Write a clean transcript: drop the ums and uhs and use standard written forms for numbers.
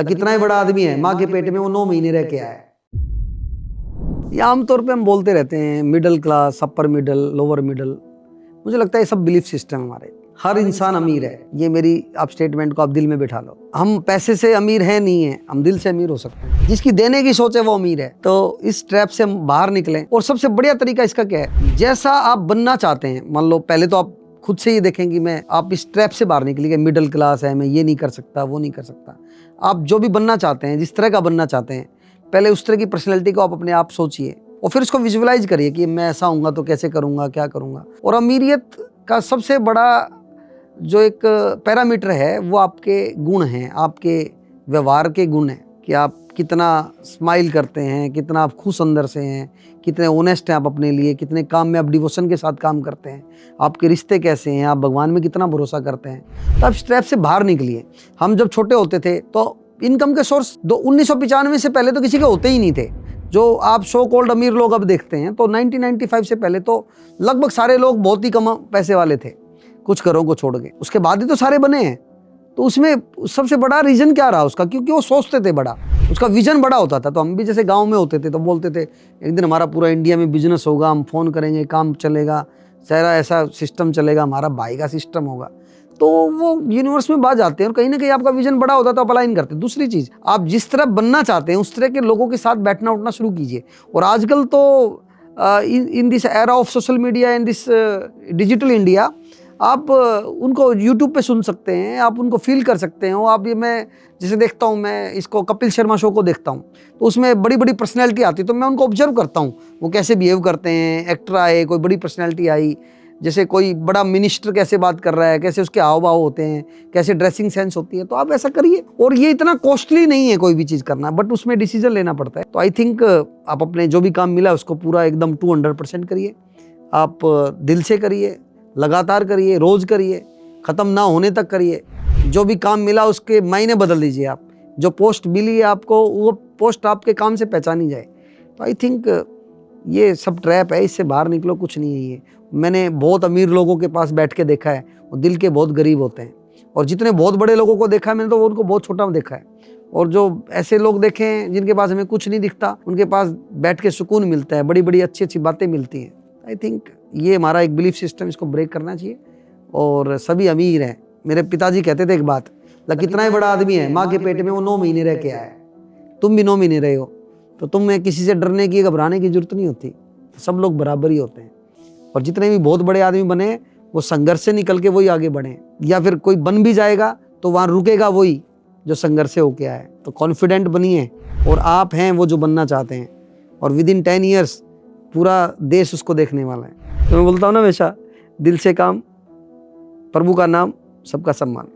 कितना ही बड़ा आदमी है, माँ के पेट में वो 9 महीने रह के आया है। ये आमतौर पे हम बोलते रहते हैं middle class, upper middle, lower middle. मुझे लगता है ये सब बिलीफ सिस्टम हमारे। हर इंसान अमीर है, ये मेरी आप स्टेटमेंट को आप दिल में बिठा लो। हम पैसे से अमीर है नहीं है, हम दिल से अमीर हो सकते हैं। जिसकी देने की सोच है वो अमीर है। तो इस ट्रैप से हम बाहर निकलें। और सबसे बढ़िया तरीका इसका क्या है, जैसा आप बनना चाहते हैं, मान लो पहले तो आप खुद से ये देखेंगे मैं आप इस ट्रैप से बाहर निकलिए, मिडिल क्लास है, मैं ये नहीं कर सकता, वो नहीं कर सकता। आप जो भी बनना चाहते हैं, जिस तरह का बनना चाहते हैं, पहले उस तरह की पर्सनैलिटी को आप अपने आप सोचिए और फिर उसको विजुअलाइज करिए कि मैं ऐसा हूँगा तो कैसे करूँगा, क्या करूँगा। और अमीरियत का सबसे बड़ा जो एक पैरामीटर है वो आपके गुण हैं, आपके व्यवहार के गुण हैं कि आप कितना स्माइल करते हैं, कितना आप खुश अंदर से हैं, कितने ऑनेस्ट हैं आप अपने लिए, कितने काम में आप डिवोशन के साथ काम करते हैं, आपके रिश्ते कैसे हैं, आप भगवान में कितना भरोसा करते हैं। तो आप स्ट्रैप से बाहर निकलिए। हम जब छोटे होते थे तो इनकम के सोर्स 1995 से पहले तो किसी के होते ही नहीं थे। जो आप सो कॉल्ड अमीर लोग अब देखते हैं तो 1995 से पहले तो लगभग सारे लोग बहुत ही कम पैसे वाले थे, कुछ घरों को छोड़ के। उसके बाद ही तो सारे बने हैं। तो उसमें सबसे बड़ा रीजन क्या रहा उसका, क्योंकि वो सोचते थे बड़ा, उसका विजन बड़ा होता था। तो हम भी जैसे गांव में होते थे तो बोलते थे एक दिन हमारा पूरा इंडिया में बिजनेस होगा, हम फोन करेंगे, काम चलेगा, सारा ऐसा सिस्टम चलेगा, हमारा भाई का सिस्टम होगा। तो वो यूनिवर्स में बात जाते हैं और कहीं ना कहीं आपका विजन बड़ा होता है तो आप अलाइन करते हैं। दूसरी चीज़, आप जिस तरह बनना चाहते हैं उस तरह के लोगों के साथ बैठना उठना शुरू कीजिए। और आजकल तो in this era of social media and this digital India, आप उनको यूट्यूब पे सुन सकते हैं, आप उनको फील कर सकते हो। आप ये मैं जैसे देखता हूँ, मैं इसको कपिल शर्मा शो को देखता हूँ तो उसमें बड़ी बड़ी पर्सनैलिटी आती है तो मैं उनको ऑब्जर्व करता हूँ वो कैसे बिहेव करते हैं। एक्टर आए, कोई बड़ी पर्सनैलिटी आई, जैसे कोई बड़ा मिनिस्टर कैसे बात कर रहा है, कैसे उसके हाव भाव होते हैं, कैसे ड्रेसिंग सेंस होती है। तो आप ऐसा करिए। और ये इतना कॉस्टली नहीं है कोई भी चीज़ करना, बट उसमें डिसीजन लेना पड़ता है। तो आई थिंक आप अपने जो भी काम मिला उसको पूरा एकदम 200% करिए। आप दिल से करिए, लगातार करिए, रोज करिए, ख़त्म ना होने तक करिए। जो भी काम मिला उसके मायने बदल दीजिए। आप जो पोस्ट मिली है आपको, वो पोस्ट आपके काम से पहचानी जाए। तो आई थिंक ये सब ट्रैप है, इससे बाहर निकलो, कुछ नहीं है ये। मैंने बहुत अमीर लोगों के पास बैठ के देखा है, वो दिल के बहुत गरीब होते हैं। और जितने बहुत बड़े लोगों को देखा है मैंने, तो उनको बहुत छोटा देखा है। और जो ऐसे लोग देखे हैं जिनके पास हमें कुछ नहीं दिखता, उनके पास बैठ के सुकून मिलता है, बड़ी बड़ी अच्छी अच्छी बातें मिलती हैं। आई थिंक ये हमारा एक बिलीफ सिस्टम, इसको ब्रेक करना चाहिए। और सभी अमीर हैं। मेरे पिताजी कहते थे एक बात, कितना ही बड़ा आदमी है, माँ के पेट में वो 9 महीने रह के आया है, तुम भी 9 महीने रहे हो, तो तुम्हें किसी से डरने की, घबराने की जरूरत नहीं होती। तो सब लोग बराबर ही होते हैं। और जितने भी बहुत बड़े आदमी बने वो संघर्ष से निकल के वही आगे बढ़े, या फिर कोई बन भी जाएगा तो वहाँ रुकेगा वही जो संघर्ष से होके आया है। तो कॉन्फिडेंट बनिए, और आप हैं वो जो बनना चाहते हैं। और विद इन 10 ईयर्स पूरा देश उसको देखने वाला है। तो मैं बोलता हूँ ना हमेशा, दिल से काम, प्रभु का नाम, सबका सम्मान।